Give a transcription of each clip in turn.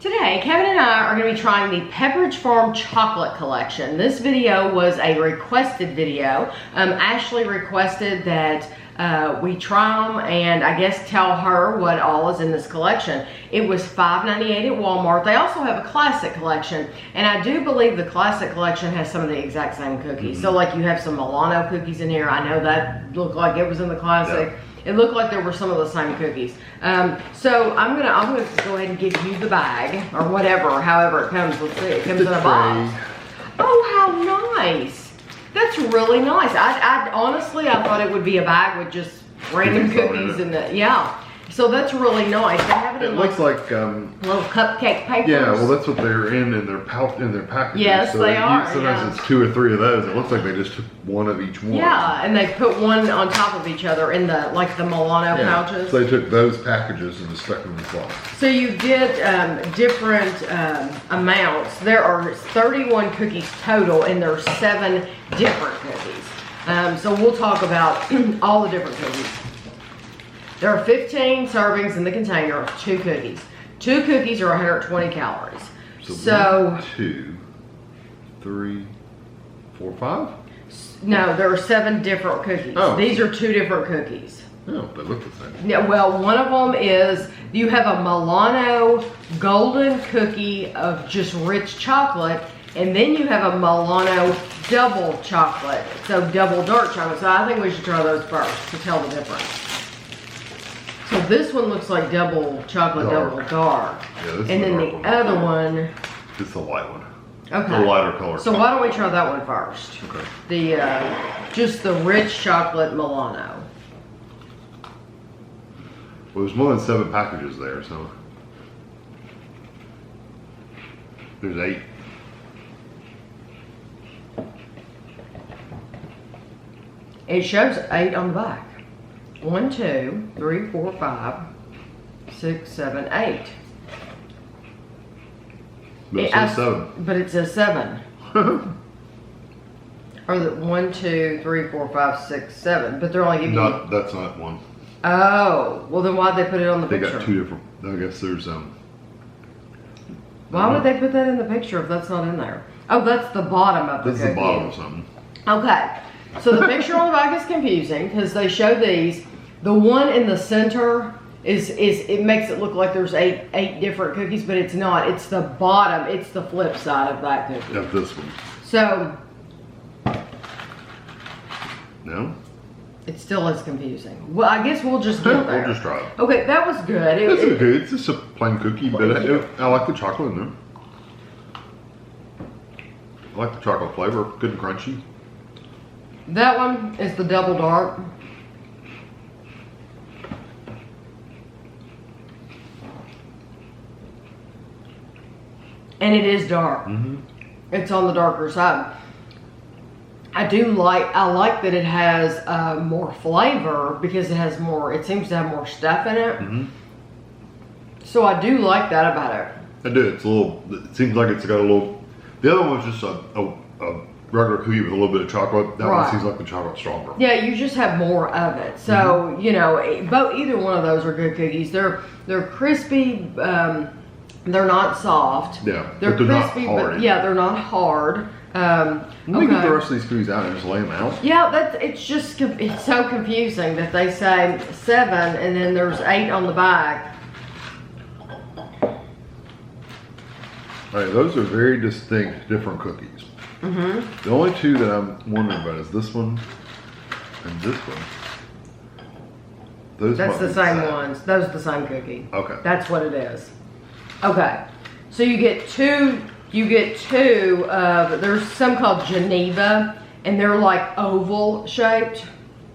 Today, Kevin and I are going to be trying the Pepperidge Farm Chocolate Collection. This video was a requested video. Ashley requested that we try them and I guess tell her what all is in this collection. It was $5.98 at Walmart. They also have a classic collection, and I do believe the classic collection has some of the exact same cookies. So like you have some Milano cookies in here. I know that looked like it was in the classic. Yeah. It looked like there were some of the same cookies. So I'm gonna go ahead and give you the bag or whatever, however it comes. Let's see, it comes in a box. Oh, how nice! That's really nice. I honestly, I thought it would be a bag with just random cookies in it. Yeah. So that's really nice. They have it in looks like little cupcake papers. Yeah, well, that's what they're in their packages. Yes, so they are. Sometimes it's 2 or 3 of those. It looks like they just took one of each one. Yeah, and they put one on top of each other in the the Milano pouches. So they took those packages and just stuck them in the box. So you get different amounts. There are 31 cookies total, and there are 7 different cookies. So we'll talk about all the different cookies. There are 15 servings in the container of 2 cookies. 2 cookies are 120 calories. So 1, 2, 3, 4, 5? No, there are 7 different cookies. Oh. These are 2 different cookies. Oh, they look the same. Yeah, well, one of them is, you have a Milano golden cookie of just rich chocolate, and then you have a Milano double chocolate, so double dark chocolate. So I think we should try those first to tell the difference. So this one looks like double chocolate, double dark. Yeah, this and then the other one. It's the light one. Okay. The lighter color. So why don't we try that one first? Okay. The just the rich chocolate Milano. Well, there's more than 7 packages there, so there's 8. It shows 8 on the back. 1, 2, 3, 4, 5, 6, 7, 8. But it says 7. But it says 7. Or the 1, 2, 3, 4, 5, 6, 7. But they're only giving you. That's not one. Oh, well then why'd they put it on the picture? They got 2 different. I guess there's Why would they put that in the picture if that's not in there? Oh, that's the bottom of the cookie. This is the bottom of something. Okay, so the picture on the back is confusing because they show these. The one in the center is it makes it look like there's 8 different cookies, but it's not. It's the bottom. It's the flip side of that cookie. Of this one. So. No. It still is confusing. Well, I guess we'll just get there. We'll just try it. Okay, that was good. It's good. It's just a plain cookie, but I like the chocolate in there. I like the chocolate flavor. Good and crunchy. That one is the double dark. And it is dark. Mm-hmm. It's on the darker side. I like that it has more flavor because it has more, it seems to have more stuff in it. Mm-hmm. So I do like that about it. I do. It's a little, it seems like it's got a little, the other one was just a regular cookie with a little bit of chocolate. That one seems like the chocolate's stronger. Yeah, you just have more of it. So, you know, either one of those are good cookies. They're crispy, they're not soft. Yeah, they're crispy, not hard. But yeah, they're not hard. Let me get the rest of these cookies out and just lay them out. Yeah, it's so confusing that they say 7 and then there's 8 on the back. All right, those are very distinct, different cookies. Mm-hmm. The only 2 that I'm wondering about is this one and this one. That's the same ones. Those are the same cookie. Okay. That's what it is. Okay, so you get 2. You get 2 of, there's some called Geneva, and they're like oval shaped.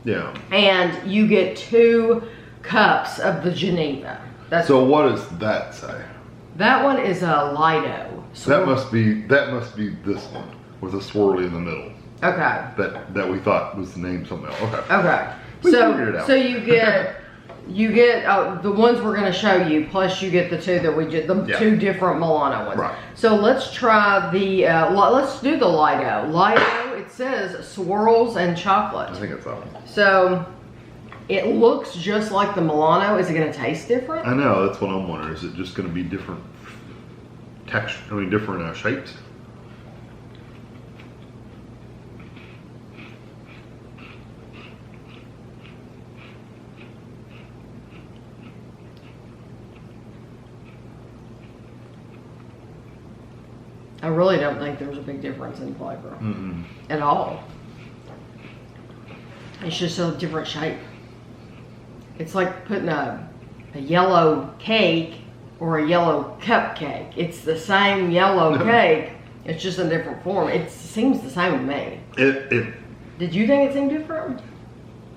Yeah. And you get 2 cups of the Geneva. So what does that say? That one is a Lido. That must be this one with a swirly in the middle. Okay. That we thought was the name something else. Okay. Okay. So you get the ones we're going to show you, plus you get the 2 that we did, the 2 different Milano ones. Right. So let's try the, let's do the Lido. Lido, it says swirls and chocolate. I think it's that one. So it looks just like the Milano. Is it going to taste different? I know, that's what I'm wondering. Is it just going to be different texture, different shapes. I really don't think there's a big difference in flavor at all. It's just a different shape. It's like putting a yellow cake or a yellow cupcake. It's the same yellow cake. It's just a different form. It seems the same to me. Did you think it seemed different?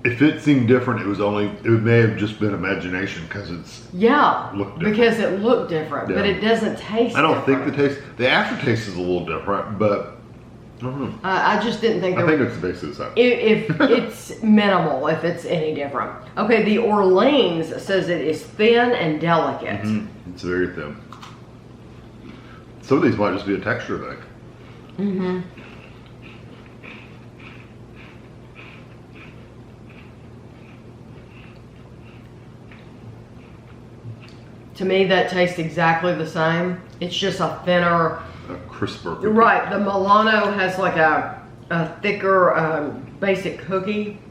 If it seemed different, it may have just been imagination because it's looked different. Because it looked different, but it doesn't taste. I don't think the aftertaste is a little different, but I don't know. I just didn't think. I think it's basically the same. If it's minimal, if it's any different. Okay, the Orleans says it is thin and delicate. It's very thin. Some of these might just be a texture thing. To me, that tastes exactly the same. It's just a thinner, a crisper cookie. Right. The Milano has like a thicker basic cookie,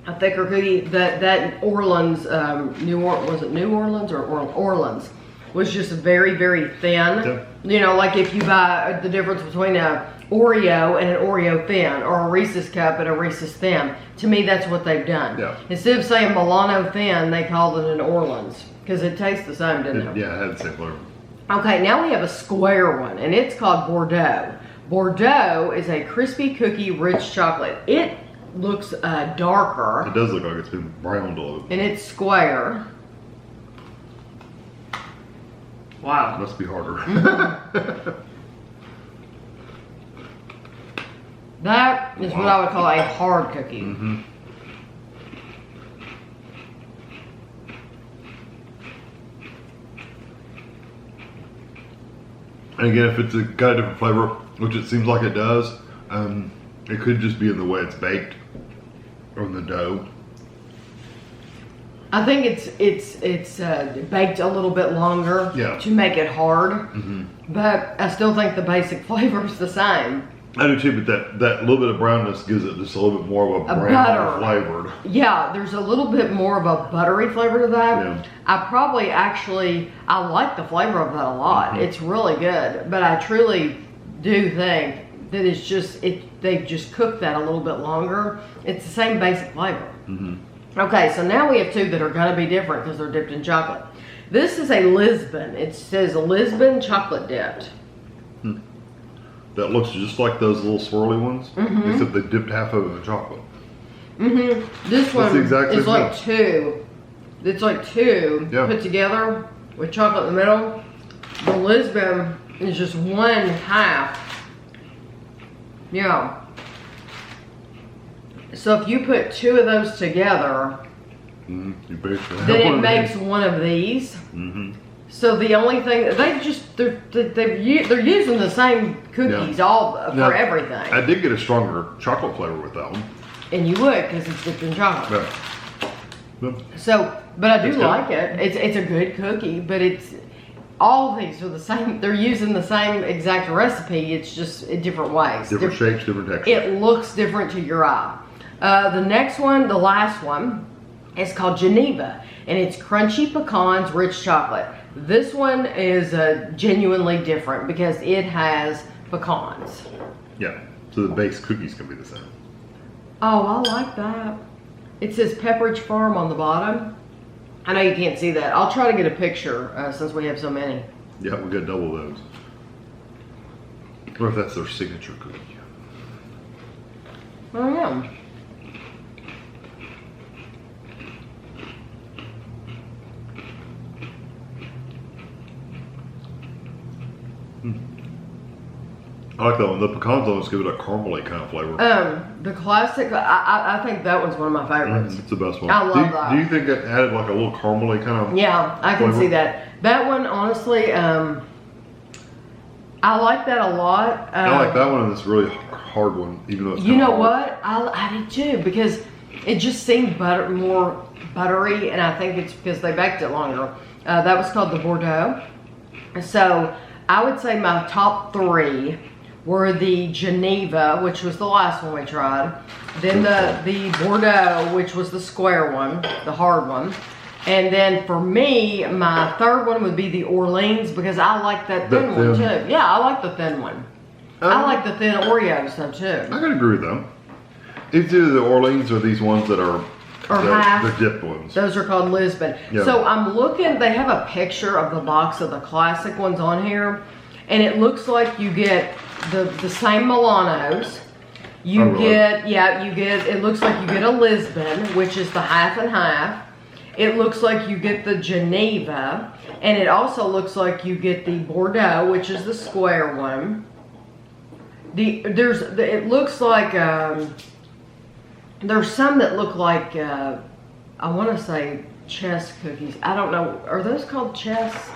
a thicker cookie. That Orleans, was it New Orleans or Orleans? Was just very, very thin. You know, like if you buy the difference between a Oreo and an Oreo thin, or a Reese's cup and a Reese's thin. To me, that's what they've done. Instead of saying Milano thin, they called it an Orleans. Because it tastes the same, didn't it? Yeah, it had the same flavor. Okay, now we have a square one, and it's called Bordeaux. Bordeaux is a crispy cookie rich chocolate. It looks darker. It does look like it's been browned a little. And it's square. Wow. It must be harder. That is what I would call a hard cookie. And again, if it's got a different flavor, which it seems like it does, it could just be in the way it's baked or in the dough. I think it's baked a little bit longer to make it hard, but I still think the basic flavor is the same. I do too, but that little bit of brownness gives it just a little bit more of a brown flavored. Yeah, there's a little bit more of a buttery flavor to that. Yeah. I like the flavor of that a lot. It's really good, but I truly do think that they've just cooked that a little bit longer. It's the same basic flavor. Okay, so now we have two that are gonna be different because they're dipped in chocolate. This is a Lisbon. It says Lisbon chocolate dipped. That looks just like those little swirly ones, except they dipped half of it in chocolate. This one is like two. It's like two put together with chocolate in the middle. The Lisbon is just one half. Yeah. So if you put two of those together, you basically have then it makes one of these. So the only thing they're using the same cookies for everything. I did get a stronger chocolate flavor with that one. And you would, because it's dipped in chocolate. So, but I do like it. It's a good cookie, but all these are the same. They're using the same exact recipe. It's just in different ways. Different shapes, different textures. It looks different to your eye. The next one, the last one, is called Geneva, and it's crunchy pecans, rich chocolate. This one is genuinely different because it has pecans. Yeah, so the base cookies can be the same. Oh, I like that. It says Pepperidge Farm on the bottom. I know you can't see that. I'll try to get a picture since we have so many. Yeah, we got double those. What if that's their signature cookie? I don't know. I like that one. The pecans almost give it a caramely kind of flavor. The classic, I think that one's one of my favorites. It's the best one. I love that. Do you think it added like a little caramely kind of Yeah, I can see that. That one, honestly, I like that a lot. I like that one and this really hard one, even though it's You know what? I did too, because it just seemed more buttery, and I think it's because they baked it longer. That was called the Bordeaux. So, I would say my top 3 were the Geneva, which was the last one we tried. Then the Bordeaux, which was the square one, the hard one. And then for me, my 3rd one would be the Orleans, because I like that thin one too. Yeah, I like the thin one. I like the thin Oreos though too. I can agree with them. It's either the Orleans or these ones that are the dipped ones. Those are called Lisbon. Yeah. So I'm looking, they have a picture of the box of the classic ones on here. And it looks like you get the same Milanos. You get, it looks like you get a Lisbon, which is the half and half. It looks like you get the Geneva. And it also looks like you get the Bordeaux, which is the square one. It looks like, there's some that look like, I want to say chess cookies. I don't know. Are those called chess?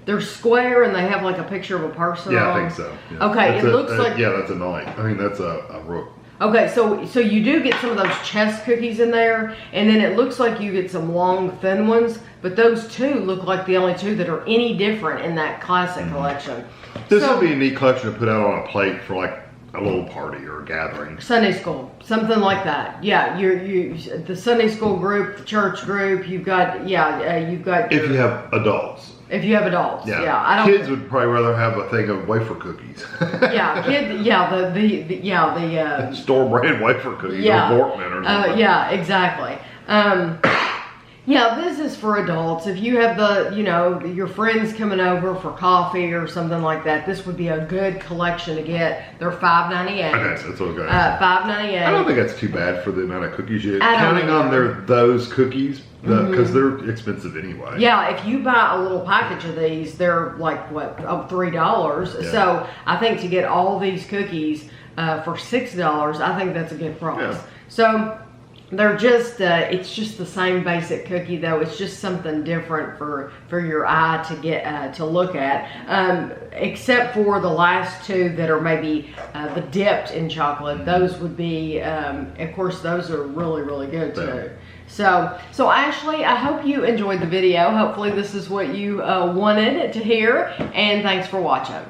They're square and they have like a picture of a person on. I think so. Yeah. Okay, it looks like... Yeah, that's a knight. I mean, that's a rook. Okay, so you do get some of those chess cookies in there, and then it looks like you get some long, thin ones, but those 2 look like the only 2 that are any different in that classic collection. This would be a neat collection to put out on a plate for like a little party or a gathering. Sunday school, something like that. Yeah, the Sunday school group, the church group. You've got you've got. If you have adults. If you have adults, I don't. Kids would probably rather have a thing of wafer cookies. The store brand wafer cookies or Vortman or something. Yeah, exactly. Yeah, this is for adults. If you have your friends coming over for coffee or something like that, this would be a good collection to get. They're $5.98. Okay, that's okay. $5.98. I don't think that's too bad for the amount of cookies you get. Counting on those cookies, because they're expensive anyway. Yeah, if you buy a little package of these, they're like $3. Yeah. So I think to get all these cookies for $6, I think that's a good price. Yeah. So. They're just, it's just the same basic cookie though. It's just something different for your eye to get, to look at. Except for the last 2 that are maybe the dipped in chocolate. Those would be, of course, those are really, really good too. So Ashley, I hope you enjoyed the video. Hopefully this is what you wanted to hear. And thanks for watching.